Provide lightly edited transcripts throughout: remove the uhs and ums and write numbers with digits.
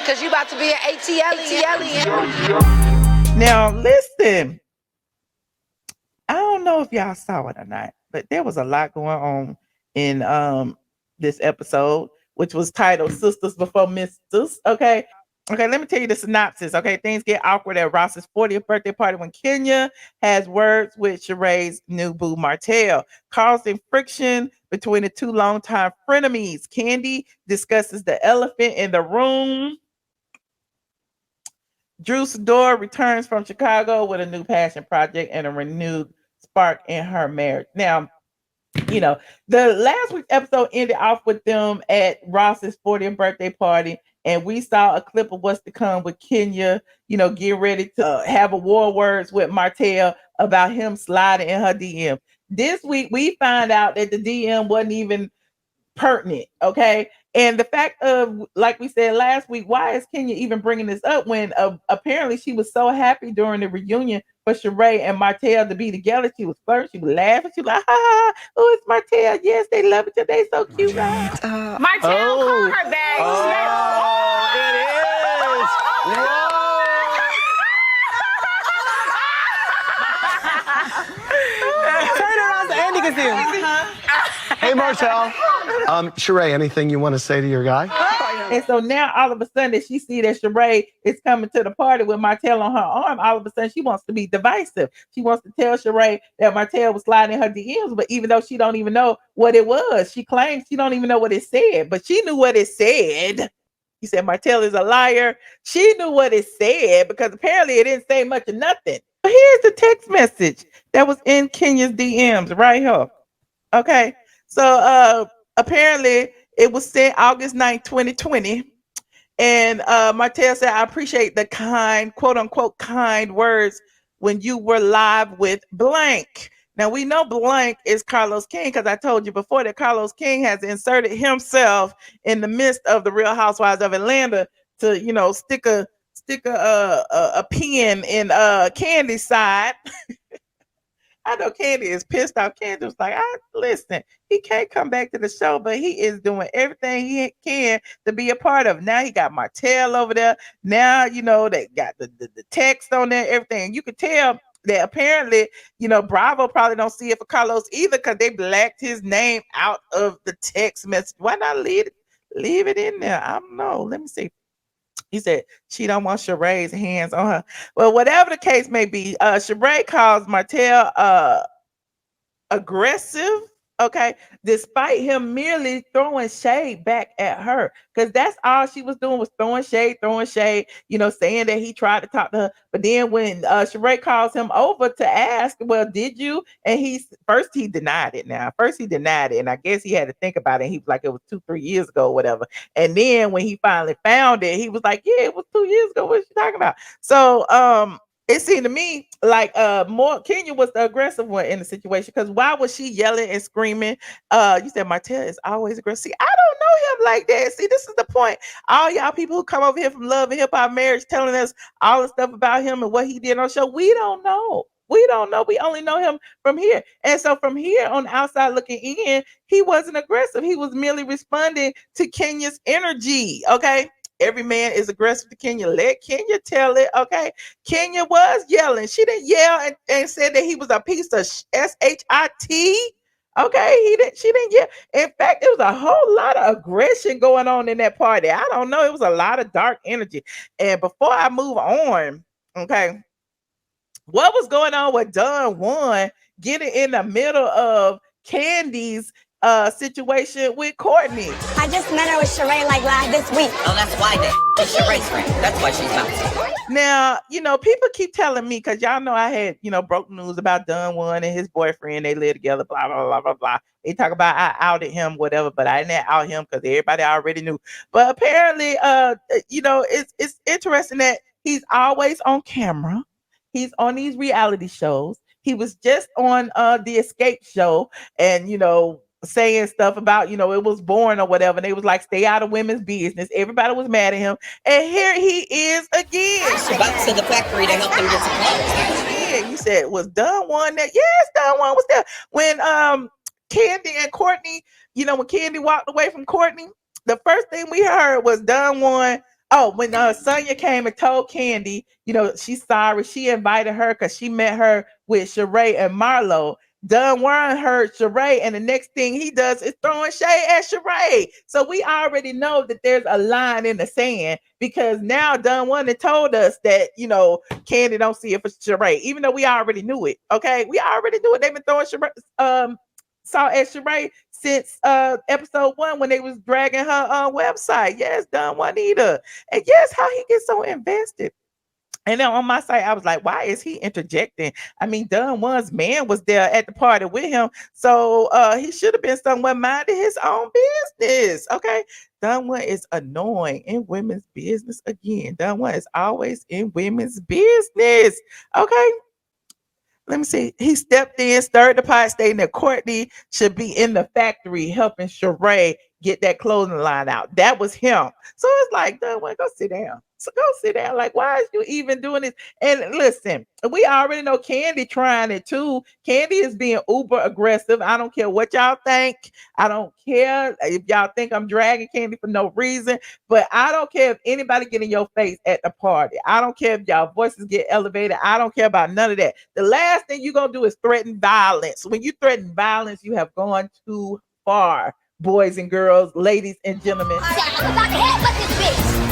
Cause you about to be an ATLien. Now, listen. I don't know if y'all saw it or not, but there was a lot going on in this episode, which was titled Sisters Before Misters. Okay. Okay, let me tell you the synopsis. Okay, things get awkward at Ross's 40th birthday party when Kenya has words with Sheree's new boo Martell, causing friction between the two longtime frenemies. Kandi discusses the elephant in the room. Sidora returns from Chicago with a new passion project and a renewed spark in her marriage. Now, you know, the last week's episode ended off with them at Ross's 40th birthday party, and we saw a clip of what's to come with Kenya, getting ready to have a war words with Martell about him sliding in her DM. This week, we find out that the DM wasn't even pertinent, okay? And the fact of, like we said last week, why is Kenya even bringing this up when apparently she was so happy during the reunion for Shereé and Martell to be together? She was flirting, she was laughing, she was like, ha ha, oh, it's Martell. Yes, they love each other. They so cute, right? Martell called her back. It is. Whoa. Turn around so Andy can see him. Hey, Martell. Shereé, anything you want to say to your guy? And so now all of a sudden that she see that Shereé is coming to the party with Martell on her arm, all of a sudden she wants to be divisive. She wants to tell Shereé that Martell was sliding in her DMs, but even though she don't even know what it was, she claims she don't even know what it said, but she knew what it said. He said Martell is a liar. She knew what it said because apparently it didn't say much of nothing. But here's the text message that was in Kenya's DMs right here. Okay. So apparently it was sent August 9th, 2020. And Martell said, I appreciate the kind, quote unquote, kind words when you were live with blank. Now we know blank is Carlos King because I told you before that Carlos King has inserted himself in the midst of the Real Housewives of Atlanta to, stick a pin in Kandi's side. I know Kandi is pissed off. Kandi was like, listen, he can't come back to the show, but he is doing everything he can to be a part of. Now he got Martell over there. Now, they got the text on there, everything. You could tell that apparently, Bravo probably don't see it for Carlos either because they blacked his name out of the text message. Why not leave it in there? I don't know. Let me see. He said she don't want Sheree's hands on her. Well, whatever the case may be, Shereé calls Martell aggressive, okay, despite him merely throwing shade back at her. Because that's all she was doing was throwing shade, saying that he tried to talk to her. But then when Shereé calls him over to ask, well, did you? And he denied it now. First he denied it. And I guess he had to think about it. He was like, it was 2-3 years ago, or whatever. And then when he finally found it, he was like, yeah, it was 2 years ago. What are you talking about? So, it seemed to me like more Kenya was the aggressive one in the situation because why was she yelling and screaming? You said Martell is always aggressive. See, I don't know him like that. See, this is the point. All y'all people who come over here from Love and Hip Hop Marriage telling us all the stuff about him and what he did on the show. We don't know. We don't know. We only know him from here. And so from here on the outside looking in, he wasn't aggressive. He was merely responding to Kenya's energy. Okay. Every man is aggressive to Kenya. Let Kenya tell it, okay? Kenya was yelling. She didn't yell and said that he was a piece of shit. Okay, she didn't yell. In fact, it was a whole lot of aggression going on in that party. I don't know. It was a lot of dark energy. And before I move on, okay, what was going on with Don Juan getting in the middle of Kandi's situation with Courtney? I just met her with Shereé like live this week. Oh, that's why she's Shereé's friend. That's why she's bouncing. Now, people keep telling me, because y'all know I had, broken news about Don Juan and his boyfriend. They live together, blah, blah, blah, blah, blah. They talk about I outed him, whatever, but I didn't out him because everybody already knew. But apparently, it's interesting that he's always on camera. He's on these reality shows. He was just on the Escape show and, saying stuff about, it was boring or whatever. And they was like, stay out of women's business. Everybody was mad at him. And here he is again. Back to the factory to help them get supplies. Yeah, you said, was Don Juan there? Yes, Don Juan was there. When Kandi and Courtney, when Kandi walked away from Courtney, the first thing we heard was Don Juan Oh, when Sonya came and told Kandi, she's sorry. She invited her because she met her with Shereé and Marlo. Don Warren heard Shereé, and the next thing he does is throwing shade at Shereé. So we already know that there's a line in the sand because now Don Warren told us that, Kandi don't see it for Shereé, even though we already knew it. Okay, we already knew it. They've been throwing saw at Shereé since episode 1 when they was dragging her website. Yes, Don Juanita. And yes, how he gets so invested. And then on my site, I was like, why is he interjecting? I mean, Don Juan's man was there at the party with him. So he should have been somewhere minding his own business. Okay. Don Juan is annoying in women's business again. Don Juan is always in women's business. Okay. Let me see. He stepped in, stirred the pot, stating that Courtney should be in the factory helping Shereé get that clothing line out. That was him. So it's like, go sit down. So go sit down. Like, why is you even doing this? And listen, we already know Kandi trying it too. Kandi is being uber aggressive. I don't care what y'all think. I don't care if y'all think I'm dragging Kandi for no reason. But I don't care if anybody get in your face at the party. I don't care if y'all voices get elevated. I don't care about none of that. The last thing you're going to do is threaten violence. When you threaten violence, you have gone too far, boys and girls, ladies and gentlemen. I'm about to headbutt this bitch.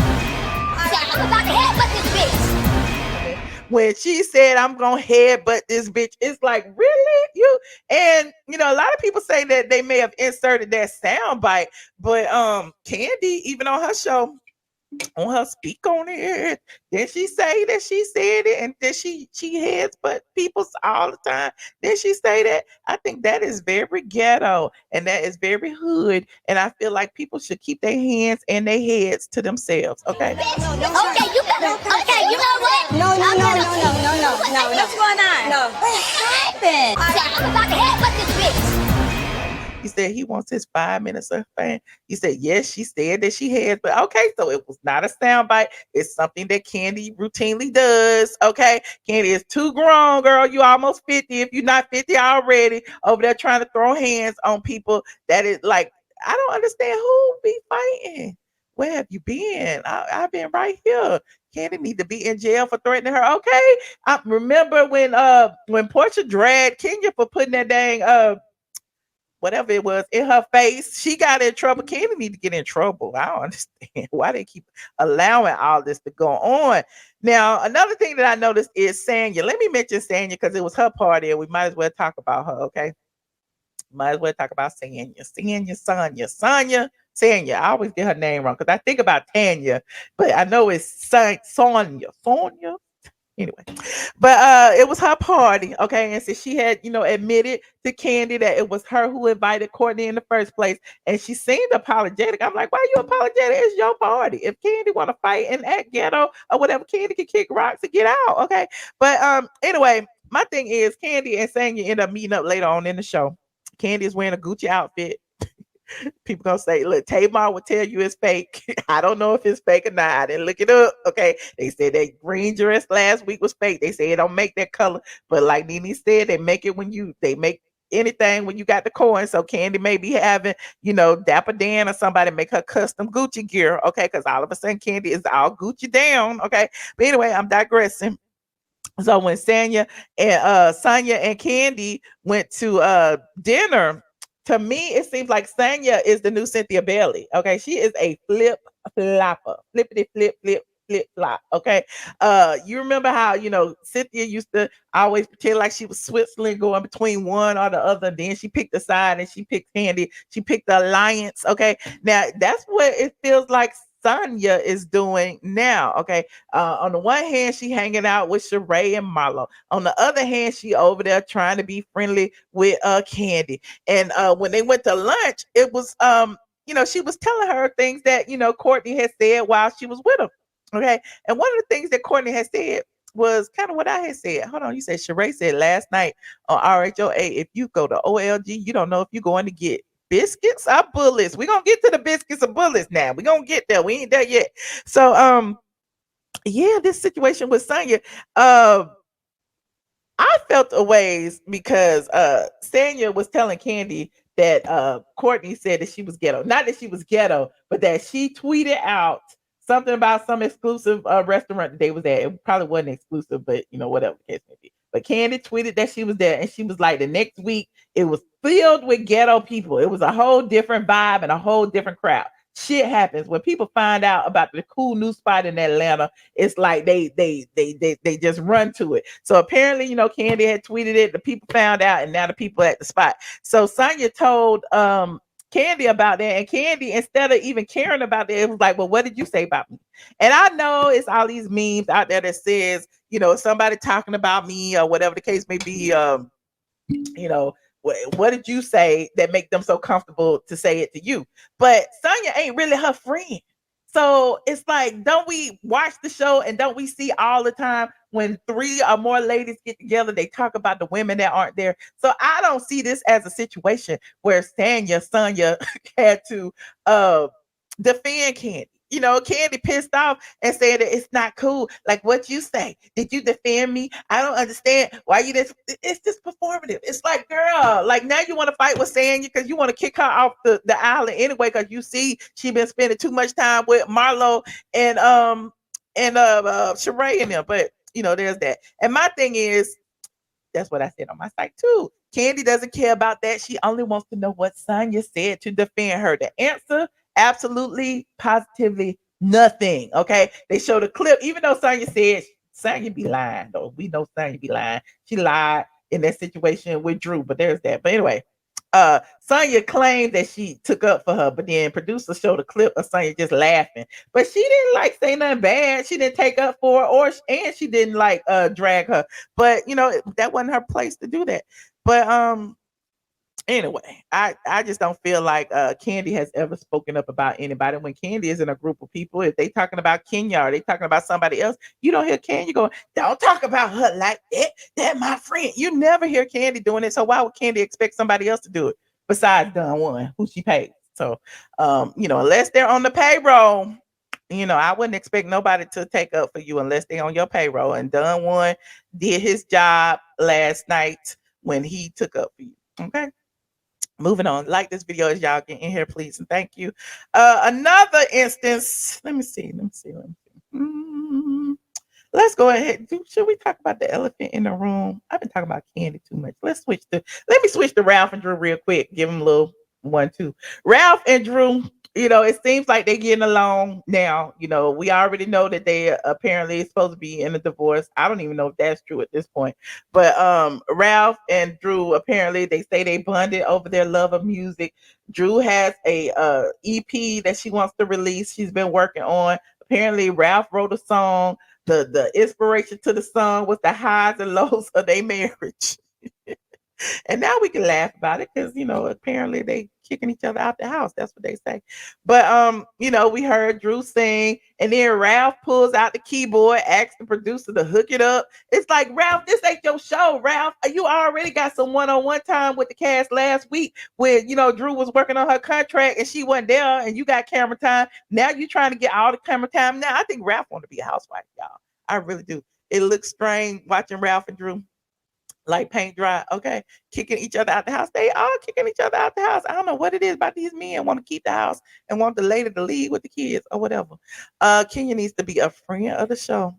I'm about to headbutt this bitch. When she said, I'm going to headbutt this bitch, it's like, really? You? And, a lot of people say that they may have inserted that sound bite, but Kandi, even on her show, on her speak on it, then she say that she said it, and then she heads but people all the time. Then she say that. I think that is very ghetto and that is very hood, and I feel like people should keep their hands and their heads to themselves. Okay. Okay, you better. Okay, you know what? No. What's going on? No. What happened? I'm about to headbutt this bitch. He said he wants his 5 minutes of fame. He said, yes, she said that she has, but okay, so it was not a soundbite. It's something that Kandi routinely does. Okay. Kandi is too grown, girl. You almost 50. If you're not 50 already, over there trying to throw hands on people, that is like, I don't understand who be fighting. Where have you been? I've been right here. Kandi need to be in jail for threatening her. Okay. I remember when Portia dragged Kenya for putting that dang whatever it was in her face, she got in trouble. Kandi need to get in trouble. I don't understand why they keep allowing all this to go on. Now, another thing that I noticed is Sanya. Let me mention Sanya because it was her party and we might as well talk about her, okay? Might as well talk about Sanya. Sanya. I always get her name wrong because I think about Tanya, but I know it's Sonya. Anyway, but it was her party, okay? And so she had, admitted to Kandi that it was her who invited Courtney in the first place, and she seemed apologetic. I'm like, why are you apologetic? It's your party. If Kandi want to fight and act ghetto or whatever, Kandi can kick rocks and get out, okay? But anyway, my thing is Kandi and Sanya end up meeting up later on in the show. Kandi is wearing a Gucci outfit. People gonna say, look, Tamar will tell you it's fake. I don't know if it's fake or not. I didn't look it up. Okay. They said that green dress last week was fake. They say it don't make that color. But like Nene said, they make it they make anything when you got the coin. So Kandi may be having, Dapper Dan or somebody make her custom Gucci gear. Okay. Because all of a sudden Kandi is all Gucci down. Okay. But anyway, I'm digressing. So when Sonya and Kandi went to dinner, to me, it seems like Sanya is the new Cynthia Bailey. Okay, she is a flopper, flippity flip flop. Okay, you remember how Cynthia used to always pretend like she was Switzerland, going between one or the other. Then she picked a side and she picked Kandi. She picked the alliance. Okay, now that's what it feels like Sonya is doing now. Okay. On the one hand, she hanging out with Shereé and Marlo. On the other hand, she over there trying to be friendly with Kandi. And when they went to lunch, it was she was telling her things that Courtney had said while she was with him. Okay. And one of the things that Courtney had said was kind of what I had said. Hold on, you said Shereé said last night on RHOA, if you go to OLG, you don't know if you're going to get biscuits or bullets. We're gonna get to the biscuits or bullets now. We're gonna get there. We ain't there yet. So yeah, this situation with Sonya, I felt a ways because Sonya was telling Kandi that Courtney said that she was ghetto. Not that she was ghetto, but that she tweeted out something about some exclusive restaurant that they was at. It probably wasn't exclusive, but whatever the case may be. But Kandi tweeted that she was there, and she was like, the next week it was filled with ghetto people. It was a whole different vibe and a whole different crowd. Shit happens when people find out about the cool new spot in Atlanta. It's like they just run to it. So apparently, Kandi had tweeted it. The people found out, and now the people at the spot. So Sonya told Kandi about that, and Kandi, instead of even caring about it, it was like, well, what did you say about me? And I know it's all these memes out there that says, somebody talking about me or whatever the case may be. What did you say that make them so comfortable to say it to you? But Sonya ain't really her friend. So it's like, don't we watch the show and don't we see all the time when 3 or more ladies get together, they talk about the women that aren't there. So I don't see this as a situation where Sonya had to defend Kandi. Kandi pissed off and said that it's not cool. Like, what you say? Did you defend me? I don't understand why you this. It's just performative. It's like, girl, like now you want to fight with Sonya because you want to kick her off the island anyway because you see she been spending too much time with Marlo and Shereé and them. But there's that. And my thing is, that's what I said on my site too. Kandi doesn't care about that. She only wants to know what Sonya said to defend her. The answer, absolutely, positively nothing. Okay. They showed a clip, even though Sonya said Sonya be lying, though. We know Sonya be lying. She lied in that situation with Drew, but there's that. But anyway, Sonya claimed that she took up for her, but then producer showed a clip of Sonya just laughing. But she didn't say nothing bad. She didn't take up for her, and she didn't drag her. But that wasn't her place to do that. But anyway, I just don't feel like Kandi has ever spoken up about anybody. When Kandi is in a group of people, if they talking about Kenya or they talking about somebody else, you don't hear Kandi going, don't talk about her like that. That's my friend. You never hear Kandi doing it. So why would Kandi expect somebody else to do it besides Don Juan, who she pays? So unless they're on the payroll, I wouldn't expect nobody to take up for you unless they're on your payroll. And Don Juan did his job last night when he took up for you. Okay. Moving on. Like this video as y'all get in here, please, and thank you. Another instance. Let me see. Let's go ahead. Should we talk about the elephant in the room? I've been talking about Kandi too much. Let me switch to Ralph and Drew real quick. Give them a little 1-2. Ralph and Drew, it seems like they're getting along now. We already know that they apparently supposed to be in a divorce. I don't even know if that's true at this point. But Ralph and Drew, apparently they say they bonded over their love of music. Drew has a EP that she wants to release. She's been working on. Apparently Ralph wrote a song. The inspiration to the song was the highs and lows of their marriage. And now we can laugh about it because, apparently they kicking each other out the house. That's what they say. But, we heard Drew sing, and then Ralph pulls out the keyboard, asks the producer to hook it up. It's like, Ralph, this ain't your show, Ralph. You already got some one-on-one time with the cast last week when, Drew was working on her contract and she wasn't there and you got camera time. Now you trying to get all the camera time. Now I think Ralph want to be a housewife, y'all. I really do. It looks strange watching Ralph and Drew like paint dry, okay, kicking each other out the house. They are kicking each other out the house. I don't know what it is about these men want to keep the house and want the lady to leave with the kids or whatever. Kenya needs to be a friend of the show.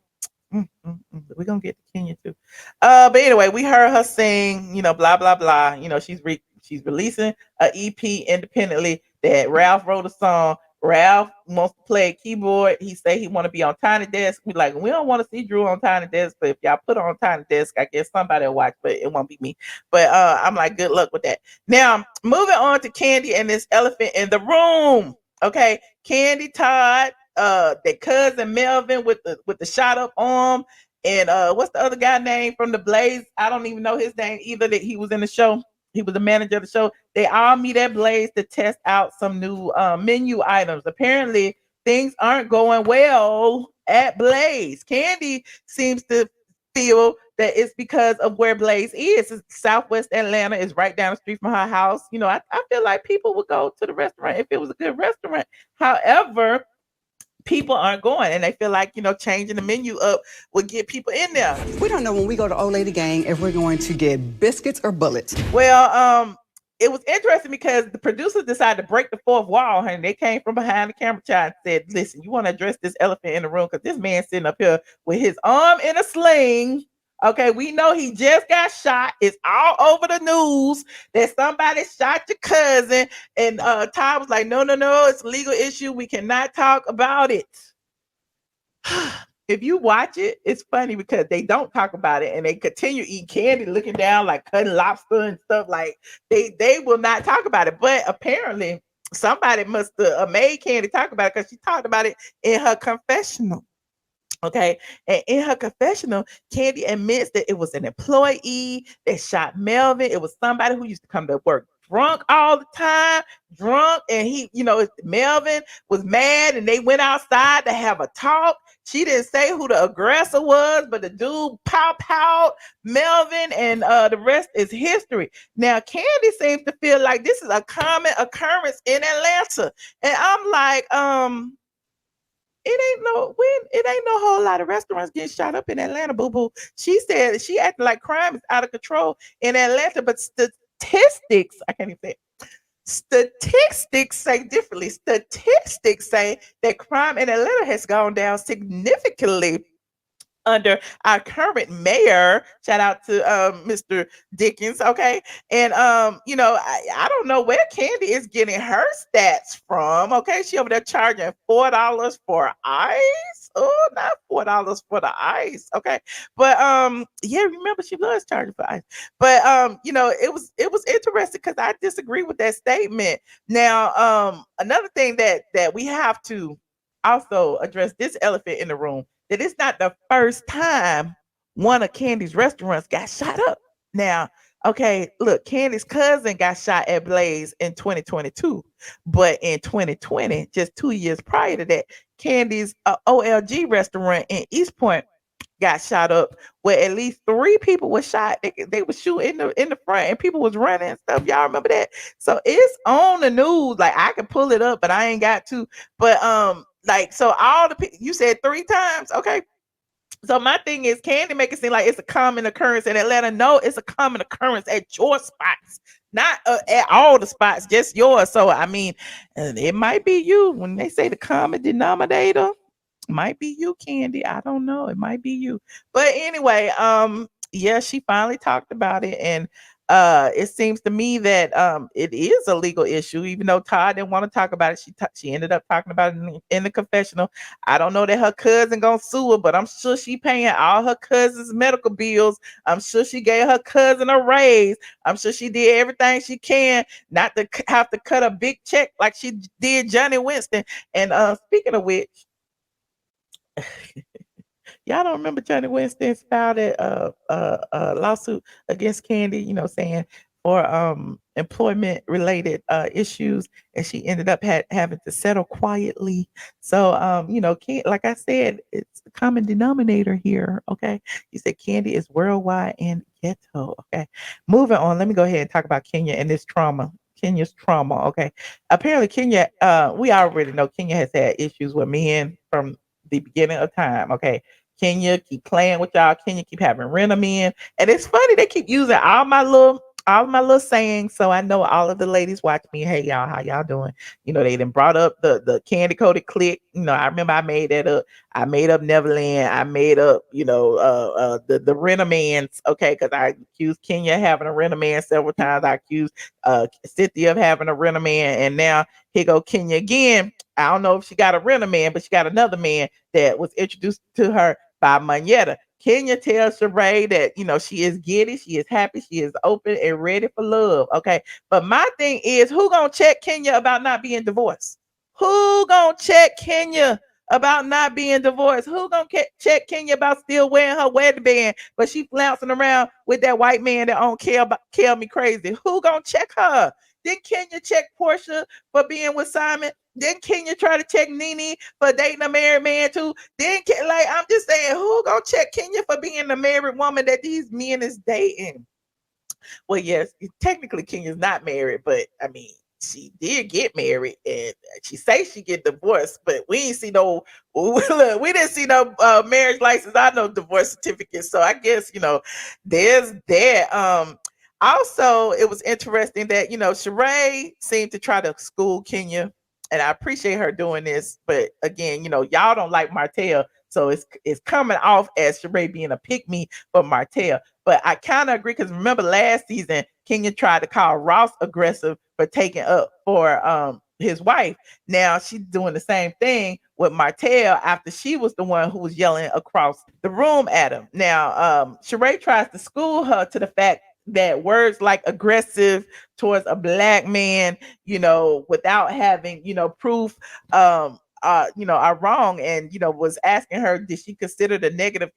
We're gonna get to Kenya too. But anyway, we heard her sing, blah blah blah. She's releasing an EP independently that Ralph wrote a song. Ralph wants to play a keyboard. He say he want to be on Tiny Desk. We don't want to see Drew on Tiny Desk, but if y'all put her on Tiny Desk, I guess somebody will watch, but it won't be me. But I'm like, good luck with that. Now, moving on to Kandi and this elephant in the room. Okay, Kandi Todd, their cousin Melvin with the shot up arm, and what's the other guy name from the Blaze? I don't even know his name either. That he was in the show. He was the manager of the show. They all meet at Blaze to test out some new menu items. Apparently, things aren't going well at Blaze. Kandi seems to feel that it's because of where Blaze is. It's Southwest Atlanta is right down the street from her house. I feel like people would go to the restaurant if it was a good restaurant. However, people aren't going, and they feel like changing the menu up would get people in there. We don't know when we go to Old Lady Gang if we're going to get biscuits or bullets. Well, it was interesting because the producers decided to break the fourth wall, honey. They came from behind the camera and said, listen, you want to address this elephant in the room because this man sitting up here with his arm in a sling. Okay, we know he just got shot. It's all over the news that somebody shot your cousin. And Todd was like, no, it's a legal issue. We cannot talk about it. If you watch it, it's funny because they don't talk about it and they continue eating candy, looking down like cutting lobster and stuff. Like they will not talk about it. But apparently somebody must have made Kandi talk about it because she talked about it in her confessional. Okay, and in her confessional, Kandi admits that it was an employee that shot Melvin. It was somebody who used to come to work drunk all the time, and he, Melvin was mad and they went outside to have a talk. She didn't say who the aggressor was, but the dude pow Melvin, and the rest is history. Now, Kandi seems to feel like this is a common occurrence in Atlanta, and I'm like, it ain't no whole lot of restaurants getting shot up in Atlanta, boo-boo. She said she acted like crime is out of control in Atlanta, but statistics, I can't even say it. Statistics say differently. Statistics say that crime in Atlanta has gone down significantly under our current mayor. Shout out to Mr. Dickens, okay? And I don't know where Kandi is getting her stats from, okay? She over there charging $4 for ice. Oh, not $4 for the ice, okay? But yeah, remember she was charging for ice. But it was interesting because I disagree with that statement. Now, another thing that we have to also address, this elephant in the room, that it's not the first time one of Kandi's restaurants got shot up. Now, okay, look, Kandi's cousin got shot at Blaze in 2022, but in 2020, just 2 years prior to that, Kandi's OLG restaurant in East Point got shot up, where at least 3 people were shot. They were shooting in the front, and people was running and stuff. Y'all remember that? So it's on the news. Like, I can pull it up, but I ain't got to. But so all the you said 3 times, okay? So my thing is, Kandi make it seem like it's a common occurrence in Atlanta. No, it's a common occurrence at your spots, not at all the spots, just yours. So I mean, it might be you. When they say the common denominator, might be you, Kandi. I don't know. It might be you. But anyway, yeah, she finally talked about it, and it seems to me that it is a legal issue, even though Todd didn't want to talk about it. She ended up talking about it in the confessional. I don't know that her cousin gonna sue her, but I'm sure she paying all her cousin's medical bills. I'm sure she gave her cousin a raise. I'm sure she did everything she can not to have to cut a big check like she did Johnny Winston. And speaking of which, y'all don't remember Johnny Winston filed a lawsuit against Kandi, saying for employment related issues, and she ended up having to settle quietly. So like I said, it's the common denominator here. Okay, you said Kandi is worldwide and ghetto. Okay, moving on. Let me go ahead and talk about Kenya and this trauma. Kenya's trauma. Okay, apparently Kenya. We already know Kenya has had issues with men from the beginning of time. Okay. Kenya keep playing with y'all. Kenya keep having men. And it's funny, they keep using all my little sayings. So I know all of the ladies watch me. Hey y'all, how y'all doing? They done brought up the candy coated click. I remember I made that up. I made up Neverland. I made up, the Renamans, okay, because I accused Kenya of having a Renaman several times. I accused Cynthia of having a Renaman, and now here go Kenya again. I don't know if she got a Renaman, but she got another man that was introduced to her by Manetta. Kenya tells Shereé that, she is giddy, she is happy, she is open and ready for love. Okay. But my thing is, who gonna check Kenya about not being divorced? Who gonna check Kenya about not being divorced? Who gonna check Kenya about still wearing her wedding band, but she flouncing around with that white man that don't care me crazy? Who gonna check her? Then Kenya check Portia for being with Simon. Then Kenya try to check Nene for dating a married man too. Then, I'm just saying, who gonna check Kenya for being the married woman that these men is dating? Well, yes, technically Kenya's not married, but I mean, she did get married, and she say she get divorced, but we ain't see no. We didn't see no marriage license. I know divorce certificate. So I guess there's that. Also, it was interesting that, Shereé seemed to try to school Kenya, and I appreciate her doing this. But again, y'all don't like Martell, so it's coming off as Shereé being a pick me for Martell. But I kind of agree because remember last season, Kenya tried to call Ross aggressive for taking up for his wife. Now she's doing the same thing with Martell after she was the one who was yelling across the room at him. Now, Shereé tries to school her to the fact that words like aggressive towards a black man, without having, proof, are wrong, and was asking her, did she consider the negative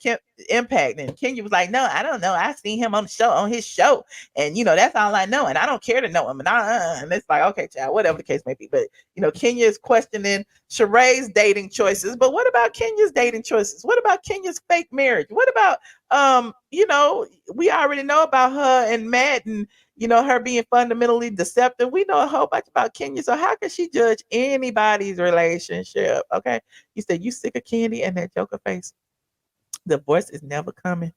impact? And Kenya was like, no, I don't know. I seen him on his show, and that's all I know, and I don't care to know him. And it's like, okay, child, whatever the case may be. But Kenya is questioning Shereé's dating choices. But what about Kenya's dating choices? What about Kenya's fake marriage? What about we already know about her and Matt, and her being fundamentally deceptive. We know a whole bunch about Kenya. So how can she judge anybody's relationship? Okay. You said you sick of Kandi and that Joker face. Divorce is never coming.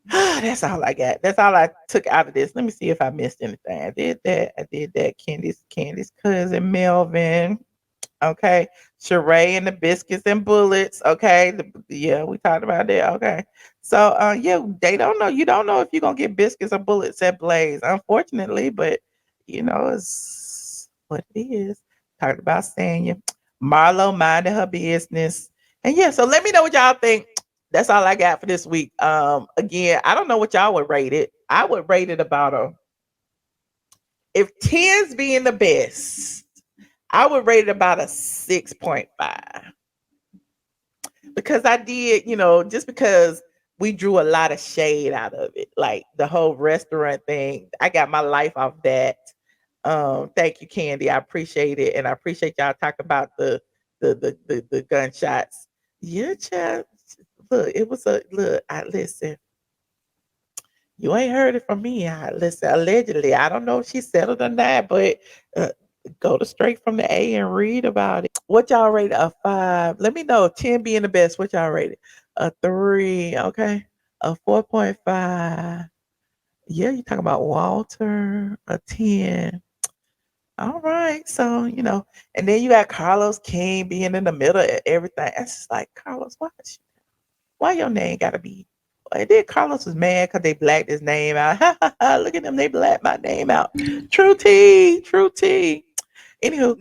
That's all I got. That's all I took out of this. Let me see if I missed anything. I did that. Candy's cousin Melvin. Okay. Shereé and the biscuits and bullets. Okay. We talked about that. Okay. So they don't know. You don't know if you're gonna get biscuits or bullets at Blaze, unfortunately, but it's what it is. Talked about Sanya. Marlo minding her business. And so let me know what y'all think. That's all I got for this week. Again, I don't know what y'all would rate it. I would rate it about if 10's being the best, I would rate it about a 6.5. Because I did, just because we drew a lot of shade out of it, like the whole restaurant thing. I got my life off that. Thank you, Kandi. I appreciate it, and I appreciate y'all talking about the gunshots. Yeah, child. Look, it was I listen. You ain't heard it from me. Listen, allegedly. I don't know if she settled or not, but go to straight from the A and read about it. What y'all rate a 5? Let me know. 10 being the best. What y'all rate it? A 3, okay. A 4.5. Yeah, you talking about Walter. A 10. All right. So, and then you got Carlos King being in the middle of everything. It's just like, Carlos, why your name gotta be? And then Carlos was mad because they blacked his name out. Look at them, they blacked my name out. True tea. Anywho.